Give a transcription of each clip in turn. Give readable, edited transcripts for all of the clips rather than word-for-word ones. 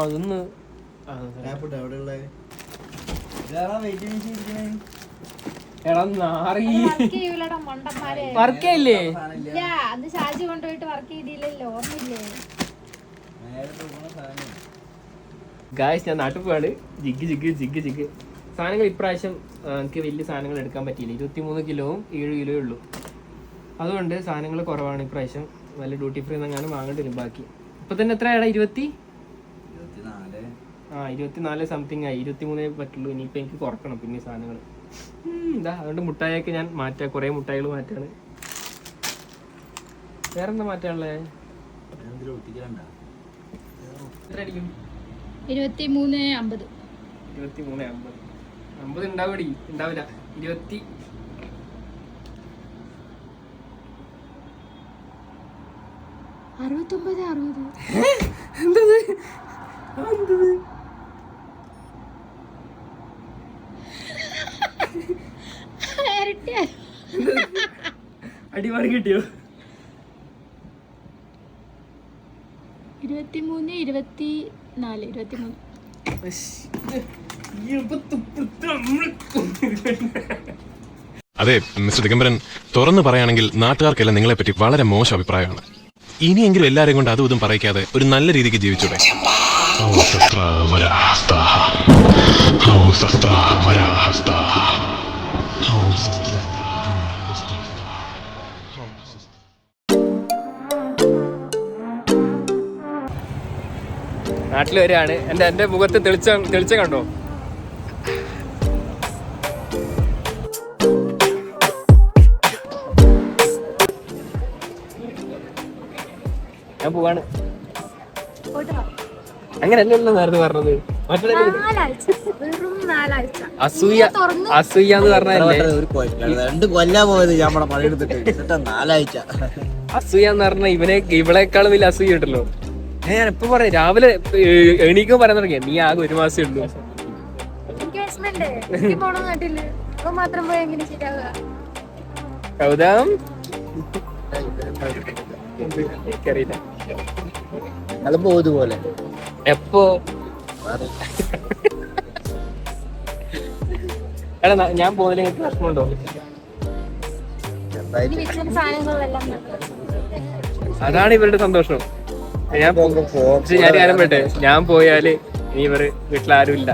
അതൊന്ന് വർക്കയില്ലേ ഷാജി കൊണ്ടുപോയിട്ട് വർക്ക് ചെയ്തില്ലല്ലോ, ഓർമ്മയില്ലേ? ഗായ്സ്, ഞാൻ നാട്ടിൽ പോവാണ്. ജിഗ് ജിഗ് ജിഗ് ജിഗ് സാധനങ്ങൾ ഇപ്രാവശ്യം എനിക്ക് വലിയ സാധനങ്ങൾ എടുക്കാൻ പറ്റിയില്ല. 23 കിലോവും 7 കിലോയേ ഉള്ളൂ. അതുകൊണ്ട് സാധനങ്ങൾ കുറവാണ് ഇപ്രാവശ്യം. വല്ല ഡ്യൂട്ടി ഫ്രീ എന്നെങ്ങാനും വാങ്ങേണ്ടി വരും. ബാക്കി ഇപ്പൊ തന്നെ എത്രയാടാ? 24 സംതിങ് ആയി. 23 പറ്റുള്ളൂ. ഇനിയിപ്പോൾ എനിക്ക് കുറക്കണം പിന്നെ സാധനങ്ങൾ. എന്താ അതുകൊണ്ട് മുട്ടായൊക്കെ ഞാൻ മാറ്റാം. കുറേ മുട്ടായികൾ മാറ്റാണ്. വേറെന്താ മാറ്റാനുള്ളേ? 23.50 ഉണ്ടാവടി. ഉണ്ടാവില്ല. 69.60. എന്തത്? അടിപാട് കിട്ടിയോ? 23. അതെ മിസ്റ്റർ ദിഗംബരൻ, തുറന്നു പറയുകയാണെങ്കിൽ നാട്ടുകാർക്കെല്ലാം നിങ്ങളെ പറ്റി വളരെ മോശം അഭിപ്രായമാണ്. ഇനിയെങ്കിലും എല്ലാരെയും കൊണ്ട് അതും ഇതും പറയിക്കാതെ ഒരു നല്ല രീതിക്ക് ജീവിച്ചൂടെ? നാട്ടിൽ വരികയാണ്. എൻ്റെ മുഖത്ത് തെളിച്ച കണ്ടോ? ഞാൻ പോവാണ്. അങ്ങനെയല്ലല്ലോ നേരത്തെ പറഞ്ഞത്. അസൂയ എന്ന് പറഞ്ഞല്ലേ? അസൂയ എന്ന് പറഞ്ഞ ഇവളെക്കാളും വലിയ അസൂയ ഉണ്ടല്ലോ. ഞാൻ എപ്പോ പറയാം, രാവിലെ എണീക്കും പറയാൻ തുടങ്ങിയ നീ ആകെ 1 മാസം ഉള്ളൂ. കൗതം എനിക്കറിയില്ല. അത് പോതുപോലെ എപ്പോ? എടാ ഞാൻ പോകുന്നതിൽ എനിക്ക് പ്രശ്നമുണ്ടോ? അതാണ് ഇവരുടെ സന്തോഷം. ഞാൻ കാര്യം പറ്റേ, ഞാൻ പോയാല് ഇനി ഇവര് വീട്ടിലാരും ഇല്ല.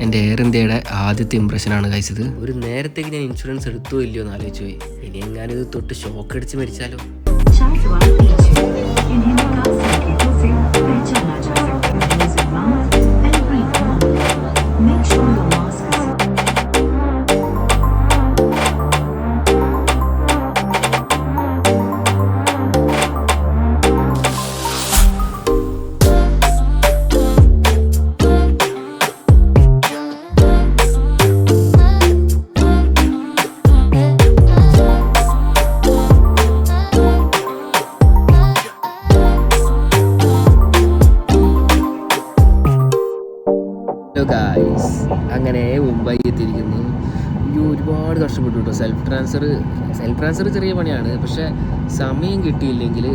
എൻ്റെ എയർ ഇന്ത്യയുടെ ആദ്യത്തെ ഇംപ്രഷനാണ് കഴിച്ചത്. ഒരു നേരത്തേക്ക് ഞാൻ ഇൻഷുറൻസ് എടുത്തോ ഇല്ലയോ എന്ന് ആലോചിച്ചു പോയി. ഇനി എങ്ങാനും ഇത് തൊട്ട് ഷോക്ക് അടിച്ച് മരിച്ചാലോ? അങ്ങനെ മുംബൈ എത്തിയിരിക്കുന്നു. ഒരുപാട് കഷ്ടപ്പെട്ടു കേട്ടോ. സെൽഫ് ട്രാൻസ്ഫർ ചെറിയ പണിയാണ്, പക്ഷെ സമയം കിട്ടിയില്ലെങ്കിൽ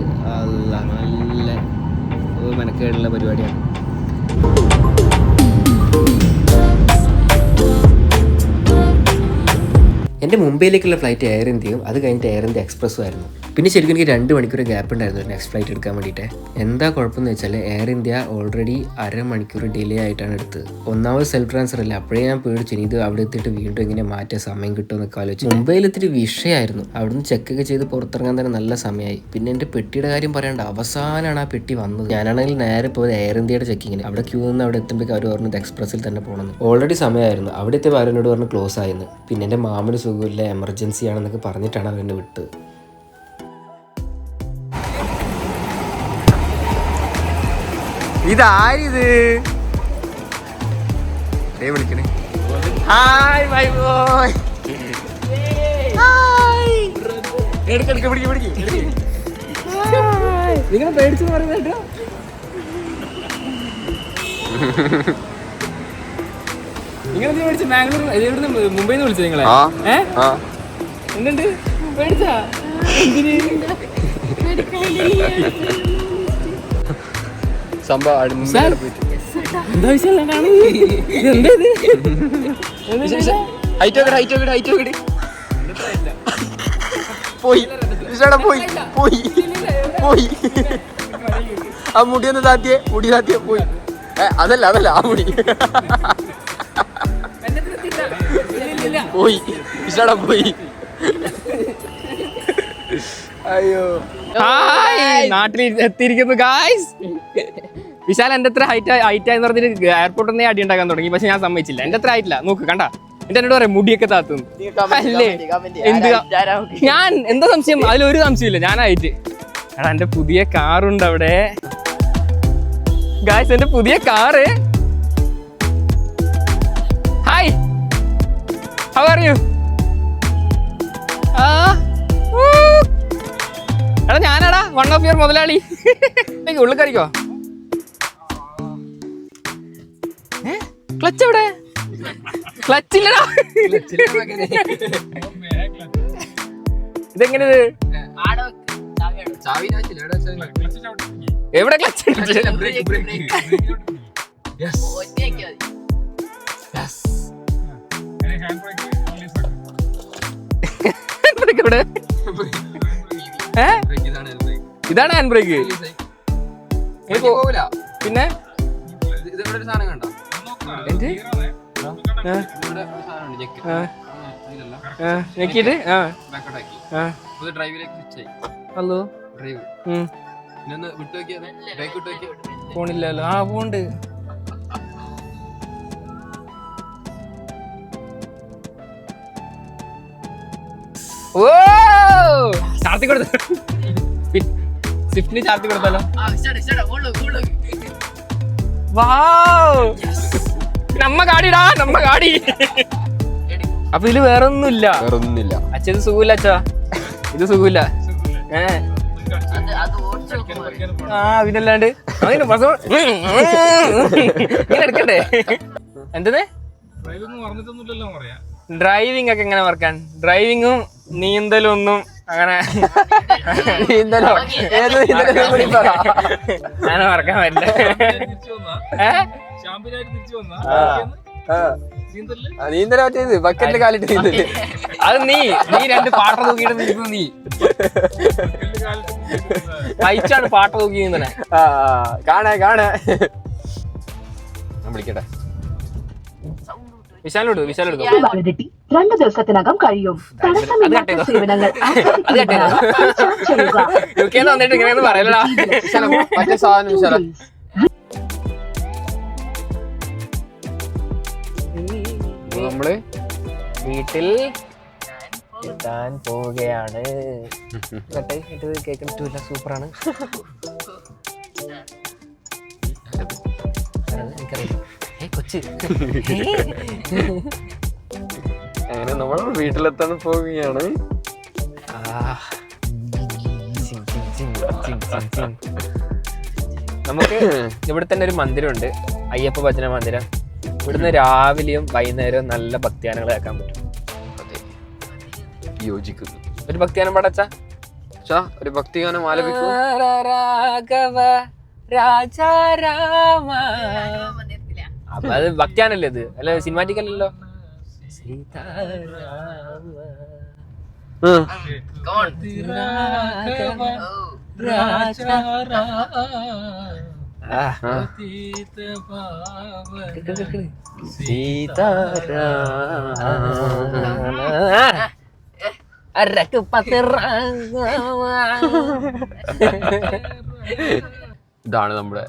നല്ല മെനക്കേടുള്ള പരിപാടിയാണ്. എൻ്റെ മുംബൈയിലേക്കുള്ള ഫ്ലൈറ്റ് എയർ ഇന്ത്യയും അത് കഴിഞ്ഞിട്ട് എയർ ഇന്ത്യ എക്സ്പ്രസ്സും ആയിരുന്നു. പിന്നെ ശരിക്കും എനിക്ക് 2 മണിക്കൂർ ഗ്യാപ്പ് ഉണ്ടായിരുന്നു നെക്സ്റ്റ് ഫ്ലൈറ്റ് എടുക്കാൻ വേണ്ടിയിട്ട്. എന്താ കുഴപ്പമെന്ന് വെച്ചാൽ എയർ ഇന്ത്യ ഓൾറെഡി 1/2 മണിക്കൂർ ഡിലേ ആയിട്ടാണ് എടുത്തത്. ഒന്നാമത് സെൽഫ് ട്രാൻസ്ഫർ അല്ലേ, അപ്പോഴേ ഞാൻ പേടിച്ചു ഇത് അവിടെ എത്തിയിട്ട് വീണ്ടും എങ്ങനെ മാറ്റാൻ സമയം കിട്ടുമെന്നൊക്കെ ആലോചിച്ചു. മുംബൈയിൽ എത്തിയിട്ട് വിഷയമായിരുന്നു. അവിടുന്ന് ചെക്കൊക്കെ ചെയ്ത് പുറത്തിറങ്ങാൻ തന്നെ നല്ല സമയമായി. പിന്നെ എൻ്റെ പെട്ടിയുടെ കാര്യം പറയേണ്ട, അവസാനമാണ് ആ പെട്ടി വന്നത്. ഞാനാണെങ്കിൽ നേരെ പോയത് എയർ ഇന്ത്യയുടെ ചെക്കിങ്ങിന്. അവിടെ ക്യൂ നിന്ന് അവിടെ എത്തുമ്പോഴേക്കും അവർ പറഞ്ഞത് എക്സ്പ്രസ്സിൽ തന്നെ പോകണമെന്ന്. ഓൾറെഡി സമയമായിരുന്നു. അവിടെ എത്തിയപ്പോൾ അവരോട് പറഞ്ഞ് ക്ലോസ് ആയിരുന്നു. പിന്നെ എൻ്റെ മാമന് സുഖമില്ല, എമർജൻസി ആണെന്നൊക്കെ പറഞ്ഞിട്ടാണ് അവരെന്നെ വിട്ടത്. ഇതാരിത്? വിളിക്കണേ. Hi bye boy. ഹായ്. നിങ്ങൾ പേടിച്ചു പറയുന്നത് കേട്ടോ. നിങ്ങളെന്ത് പേടിച്ചു? ബാംഗ്ലൂർ ഇവിടുന്ന് മുംബൈയിൽ നിന്ന് വിളിച്ചു നിങ്ങളെ? എന്തുണ്ട് പേടിച്ചാ? എന്താ വിഷയം? പോയി പോയി പോയി. ആ മുടിയൊന്ന് താത്തിയേ, മുടി താത്തിയേ പോയി. അതല്ല ആ മുടി പോയി. വിശാടാ പോയി. അയ്യോ, നാട്ടിൽ എത്തിയിരിക്കുന്നു ഗായ്സ്. വിശാൽ എന്റെ അത്ര ഹൈറ്റായെന്ന് പറഞ്ഞിട്ട് എയർപോർട്ടിൽ നിന്ന് അടി ഉണ്ടാക്കാൻ തുടങ്ങി. പക്ഷെ ഞാൻ സമ്മതിച്ചില്ല. എന്റെ അത്ര ഹൈറ്റില്ല. നോക്ക് കണ്ട, എന്റെ എന്നോട് പറയാം മുടിയൊക്കെ താത്തുന്നു. അല്ലേ എന്ത് ഞാൻ എന്താ സംശയം? അതിലൊരു സംശയമില്ല, ഞാനായിട്ട്. എടാ എന്റെ പുതിയ കാറുണ്ട് അവിടെ ഗായ്സ്. എന്റെ പുതിയ car. Hi, how are you? എടാ ഞാനാടാ വൺ ഓഫ് യുവർ മുതലാളി. ഉള്ളിൽ കറിക്കോ? ക്ലച്ച് എവിടെ? ക്ലച്ചില്ലടാ. ഇതെങ്ങനെ? എവിടെ ക്ലച്ച്? ഇതാണ് ഹാൻഡ് ബ്രേക്ക്. പിന്നെ ഞെക്കിട്ട് ഹലോ ഫോണില്ലല്ലോ. ആ ഫോണ്ട് ഓ ചാർത്തി കൊടുത്ത സ്വിഫ്റ്റിന് ചാർത്തി കൊടുത്താലോ? നമ്മ ഗാഡിടാ, നമ്മ ഗാഡി. അപ്പൊ ഇതില് വേറെ ഒന്നുമില്ല. അച്ഛ ഇത് സുഖമില്ല. അച്ഛാ ഇത് സുഖമില്ല. പിന്നല്ലാണ്ട് എടുക്കണ്ടേ? എന്തേ ഡ്രൈവിംഗ് ഒക്കെ എങ്ങനെ മറക്കാൻ? ഡ്രൈവിങ്ങും നീന്തലും ഒന്നും അങ്ങനെ അങ്ങനെ മറക്കാൻ പറ്റില്ല. നീന്തല പറ്റിയത് ബക്കറ്റില് കാലിട്ട് നീന്തല്. അത് നീ രണ്ട് പാട്ട തൂക്കിയിട്ട് നീക്കുന്നു. നീ അയച്ചാണ് പാട്ട തൂക്കി നീന്തനെ. കാണേ വിളിക്കട്ടെ. വിശാലോട് 2 ദിവസത്തിനകം കഴിയും. തടസ്സമില്ലാത്ത സേവനങ്ങൾ വന്നിട്ട് ഇങ്ങനെയൊന്നും പറയലടാ. മറ്റേ സാധനം വിശാല നമ്മള് വീട്ടിൽ എത്താൻ പോവുകയാണ്. ഇത് കേൾക്കാൻ പറ്റൂല. സൂപ്പറാണ്. എനിക്കറിയാം. കൊച്ച് അങ്ങനെ നമ്മൾ വീട്ടിലെത്താൻ പോവുകയാണ്. നമുക്ക് ഇവിടെ തന്നെ ഒരു മന്ദിരമുണ്ട്, അയ്യപ്പ ഭജന മന്ദിരം. ഇവിടുന്ന് രാവിലെയും വൈകുന്നേരവും നല്ല ഭക്തിയാനങ്ങൾ കേൾക്കാൻ പറ്റും. യോജിക്കുന്നു. ഒരു ഭക്തിയാനം പാടച്ചാ? ഒരു ഭക്തിഗാനം ആലപിക്കും. രാഘവ രാജാരാമ. അപ്പൊ അത് ഭക്തിയാനല്ലേ? ഇത് അല്ല സിനിമാറ്റിക് അല്ലല്ലോ. ഇതാണ് നമ്മുടെ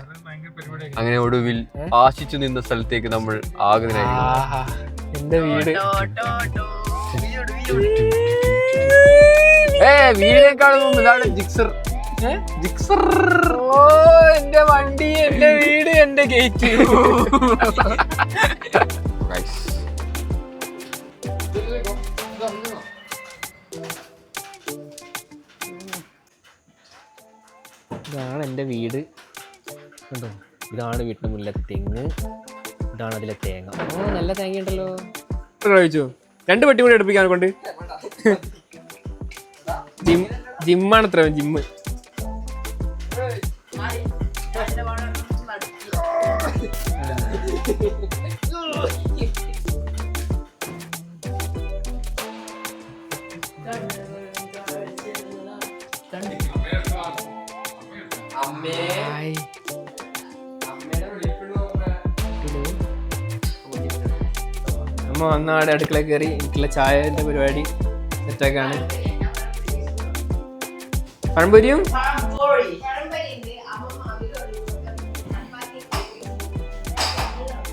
അങ്ങനെ ഒടുവിൽ ആശിച്ചു നിന്ന സ്ഥലത്തേക്ക് നമ്മൾ ആഗ്രഹിക്കുന്നു. എന്റെ വീട് വീടിനേക്കാളും മുമ്പ് ഇതാണ് ജിക്സർ. ഓ എന്റെ വണ്ടി, എന്റെ വീട്, എന്റെ ഗേറ്റ്. ഇതാണ് എൻ്റെ വീട് കണ്ടോ. ഇതാണ് വീട്ടിൻ്റെ മുന്നിലെ തെങ്ങ്, ഇതാണ് അതിലെ തേങ്ങ. ഓ നല്ല തേങ്ങ ഉണ്ടല്ലോ. കഴിച്ചു 2 പെട്ടി കൂടി എടുപ്പിക്കാൻ കൊണ്ട്. ജിമ്മാണ് അത്ര ജിമ്മ്. അമ്മ വന്നാടെ അടുക്കള കയറി എനിക്കുള്ള ചായന്റെ പരിപാടി സെറ്റാക്കാണ്. പഴംപൊരിയും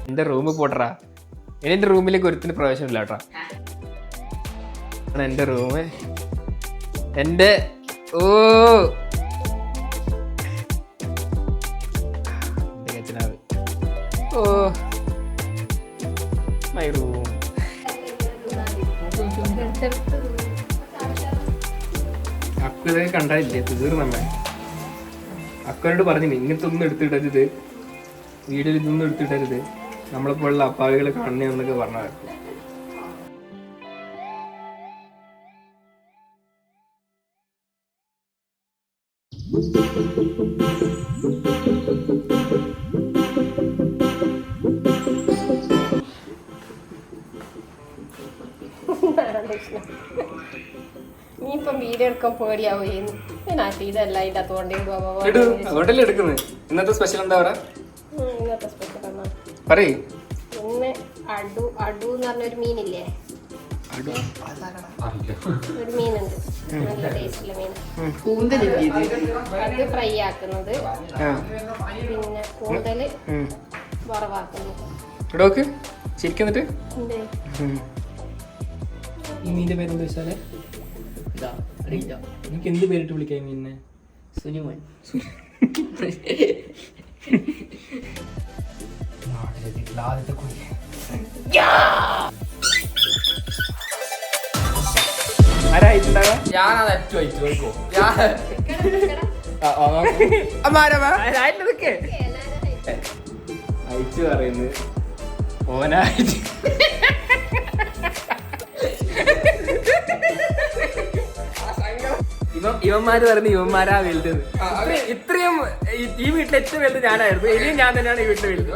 എന്റെ റൂമിൽ പോട്ടറാ. ഇനി എന്റെ റൂമിലേക്ക് ഒരുത്തിന് പ്രവേശനമില്ല കേട്ടോ. എന്റെ റൂമ് എന്റെ മൈ റൂം. അക്കൊക്കെ കണ്ടില്ലേ തീർന്നമ്മ. അക്കനോട് പറഞ്ഞു ഇങ്ങനത്തെ ഒന്നും എടുത്തിടരുത്, വീഡിയോയിൽ ഇതൊന്നും എടുത്തിടരുത്, നമ്മളെപ്പോലുള്ള അപ്പാവികളെ കാണണേ എന്നൊക്കെ പറഞ്ഞാൽ. നീ ഇപ്പം വീഡിയോ എടുക്കാൻ പേടിയാവോ? ഇതല്ല ഇതിന്റെ ഹോട്ടലിൽ എടുക്കുന്നത്. ഇന്നത്തെ സ്പെഷ്യൽ എന്താ പറയാ? ഇന്നത്തെ സ്പെഷ്യൽ എന്നാ പറയ്. ഇന്ന് അടു അടു എന്ന് പറഞ്ഞൊരു മീനില്ലേ, ഒരു മീനുണ്ട് നല്ല ടേസ്റ്റുള്ള മീൻ. അത് ഫ്രൈ ആക്കുന്നത്, പിന്നെ കൂന്തല് വറവാക്കുന്നത്. ശരിക്കും ഈ മീനിന്റെ പേരെന്താ വെച്ചാല് എനിക്ക് എന്ത് പേരിട്ട് വിളിക്കാം ഈ മീനിനെ? സുനിമോൻ. ആരായിട്ടുണ്ടാകാം? അയച്ചു പറയുന്നത് ഓനായിട്ട്. ഇവന്മാര് പറയുന്നത് ഇവന്മാരാ വലുത്. ഇത്രയും ഈ വീട്ടിലെ ഏറ്റവും വലുത് ഞാനായിരുന്നു. ഇനിയും ഞാൻ തന്നെയാണ് ഈ വീട്ടിലെ വലുത്.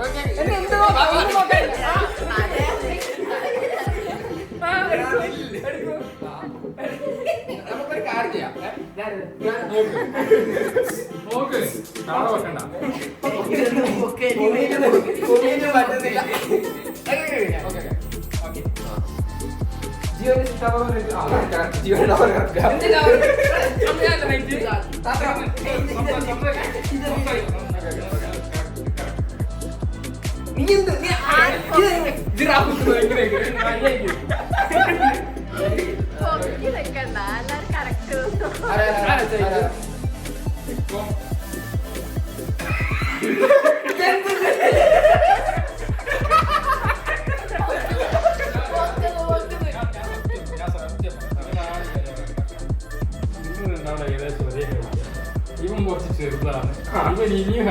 ഇവൻ കുറച്ച് ചെറുതാണ്, ഇവൻ ഇനിയും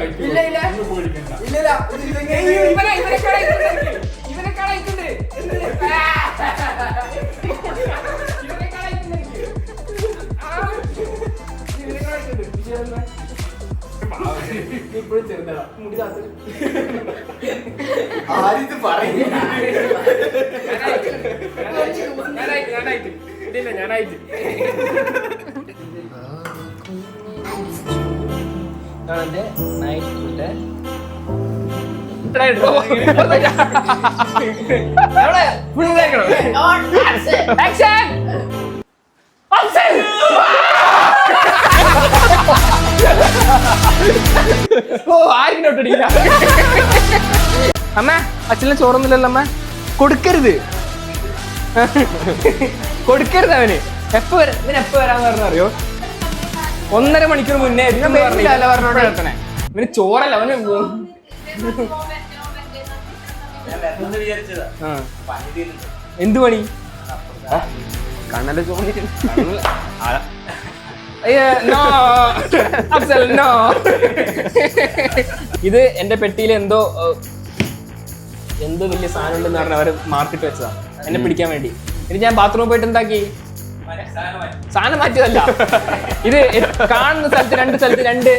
ഇപ്പോഴും ചെറുതാ മുടി ആരിത് പറയുന്നു. ഞാനായിട്ട് ഇല്ല ഞാനായിട്ട് നൈറ്റ് ഫുഡ്. ആരിനോട്ടടിക്കില്ല അമ്മ. അച്ഛനെ ചോറൊന്നുമില്ലല്ലോ അമ്മ. കൊടുക്കരുത് കൊടുക്കരുത് അവന്. ഇവന് എപ്പോ വരാന്ന് പറഞ്ഞറിയോ? 1.5 മണിക്കൂർ മുന്നേ പറഞ്ഞോട്ടെ. ഇവന് ചോറല്ല, അവന് എന്ത് പണി? കണ്ണല്ല ചോദിച്ചിട്ട് നോ അഫ്സൽ നോ. ഇത് എന്റെ പെട്ടിയിൽ എന്തോ വലിയ സാധനം ഉണ്ടെന്ന് പറഞ്ഞ അവർ മാർക്കിട്ട് വെച്ചതാണ് എന്നെ പിടിക്കാൻ വേണ്ടി. ഇത് ഞാൻ ബാത്റൂമിൽ പോയിട്ട് എന്താക്കി, സാധനം മാറ്റിയതല്ല, ഇത് കാണുന്ന സ്ഥലത്ത് രണ്ട്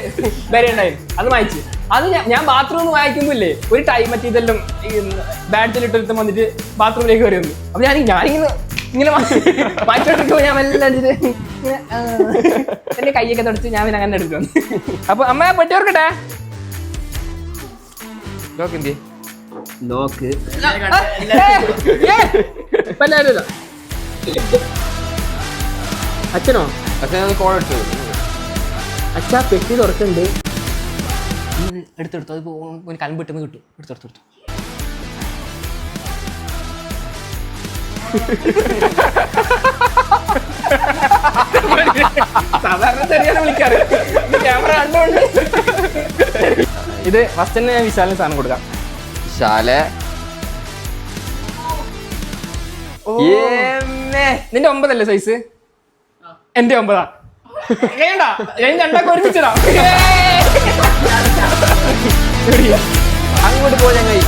വരെ ഉണ്ടായിരുന്നു, അത് മായിച്ചു. അത് ഞാൻ ബാത്റൂമിൽ വായിക്കുമ്പോല്ലേ ഒരു ടൈം മറ്റേ ഇതെല്ലാം ബാഡ്ജിലിട്ട് വന്നിട്ട് ബാത്റൂമിലേക്ക് കയറി വന്നു. അപ്പൊ ഞാനിങ്ങനെ മാറ്റിയെടുക്കുമ്പോൾ ഞാൻ എല്ലാം എന്റെ കൈയൊക്കെ തുടച്ച് ഞാൻ പിന്നെ അങ്ങനെ എടുക്കുന്നു. അപ്പൊ അമ്മ പെട്ടി ഓർക്കട്ടെ, ലോക്ക് എന്ത് ലോക്ക് അച്ഛനോ? അച്ഛൻ കോൾ എടുത്തു. അച്ഛാ പെട്ടി തുറക്കുന്നുണ്ട്, എടുത്തെടുത്തു. അത് കലമ്പ് കിട്ടുന്ന കിട്ടും, എടുത്തെടുത്തു. സാധാരണ ചെറിയാണ് വിളിക്കാറ്, ക്യാമറ കണ്ടുകൊണ്ട്. ഇത് ഫസ്റ്റ് തന്നെ ഞാൻ വിശാലിന് സാധനം കൊടുക്കാം. വിശാലെ നിന്റെ 9 അല്ലേ സൈസ്? എന്റെ 9. വേണ്ട, രണ്ടാക്കും ഒരുമിച്ചിടാം. അങ്ങോട്ട് പോ ചങ്ങായി.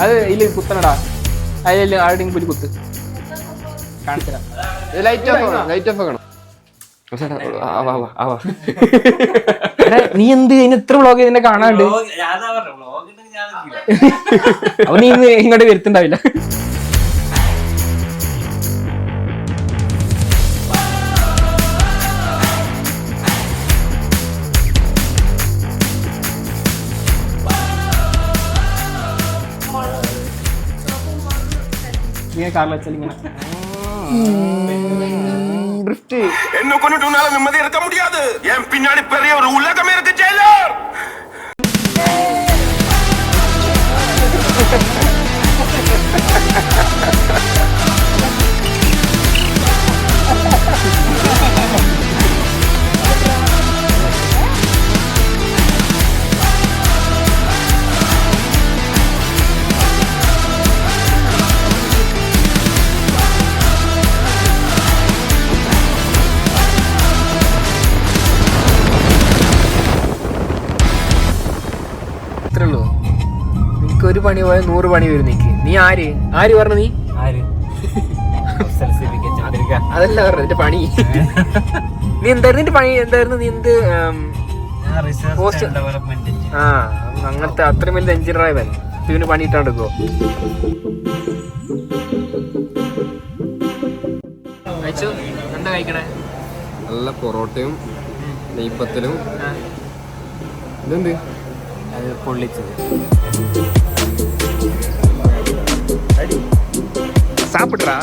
അത് ഇതിൽ കുത്തണടാ, അതിൽ ആരുടെയും പുലി കുത്ത് കാണിച്ചതാ. ലൈറ്റ് ഓഫ് ആക്കണം. നീ എന്ത് ഇതിന് എത്ര വ്ളോഗ് ഇതിനെ കാണാണ്ട്? അപ്പൊ നീ ഇന്ന് ഇങ്ങോട്ട് വരുത്തുണ്ടാവില്ല. இங்கே கார்ல வச்சலிங்க ட்ரிஃப்ட் என்ன கொண்டுட்டு உன்னால நிம்மதி இருக்க முடியாது. என் பின்னாடி பெரிய ஒரு உலகம் இருக்கு ஜெயிலர். ഒരു പണി പോയാൽ 100 പണി വരും നീക്ക്. നീ ആര് പറഞ്ഞു? നീ അതല്ല പറഞ്ഞു എന്റെ പണി. നീ എന്തായിരുന്നു നിന്റെ പണി? എന്തായിരുന്നു നീ? എന്ത് അങ്ങനത്തെ അത്രയും വലിയ എഞ്ചിനീയറായവൻ ഇവന് പണി ഇട്ടാണ്ടെടുക്കോ? എന്താ കഴിക്കണേ? നല്ല പൊറോട്ടയും നെയ്പ്പത്തലും. ഇതെന്ത്? അത് പൊള്ളിച്ചത്. சாப்பிடுறா,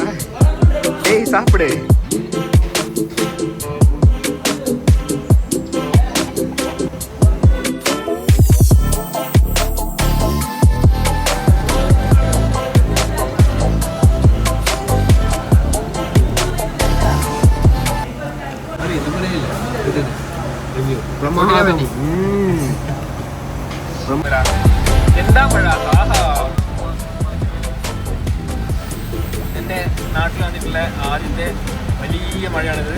ஏய் சாப்பிடு. എന്താ മഴ? എൻ്റെ നാട്ടിൽ വന്നിട്ടുള്ള ആദ്യത്തെ വലിയ മഴയാണിത്.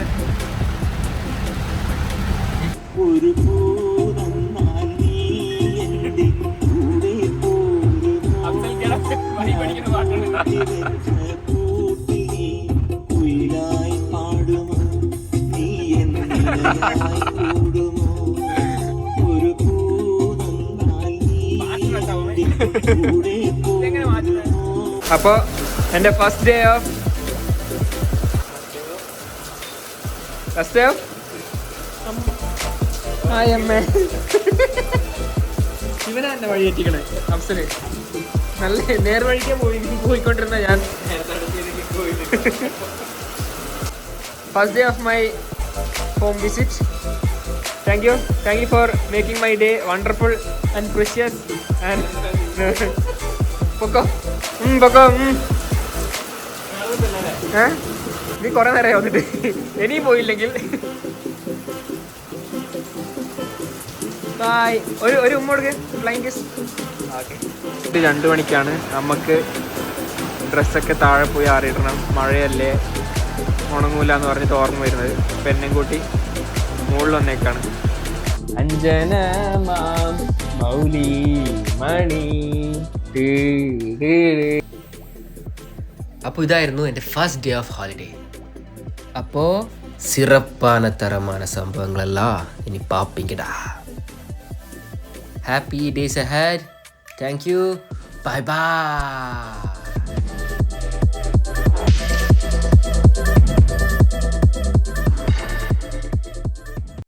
അപ്പൊ എന്റെ ഫസ്റ്റ് ഡേ ഓഫ് ഇവനാ എന്നെ വഴി എത്തിക്കണേ. അഫ്സല് നല്ല നേർവഴിക്ക് പോയിക്കൊണ്ടിരുന്ന ഞാൻ. First day of my home visit. Thank you for making my day wonderful. And precious and പൊക്കോ പൊക്കോ. നീ കുറെ നേരം വന്നിട്ട് ഇനിയും പോയില്ലെങ്കിൽ ബൈ. ഒരു ഉമ്മ കൊടുക്ക്, ഫ്ലൈങ് കിസ്. ഓക്കെ. ഇത് 2 മണിക്കാണ്. നമുക്ക് ഡ്രസ്സൊക്കെ താഴെ പോയി ആറിയിടണം. മഴയല്ലേ, ഉണങ്ങൂല എന്ന് പറഞ്ഞിട്ട് ഓർമ്മ വരുന്നത്. പെണ്ണും കൂട്ടി മുകളിൽ വന്നേക്കാണ്. അഞ്ജന മൗലി മണി. അപ്പോൾ ഇതായിരുന്നു എൻ്റെ ഫസ്റ്റ് ഡേ ഓഫ് ഹോളിഡേ. അപ്പോൾ സിറപ്പാന തരமான സംഭവങ്ങളെല്ലാം ഇനി പാപ്പിങ്കടാ. Happy days ahead. Thank you. Bye by.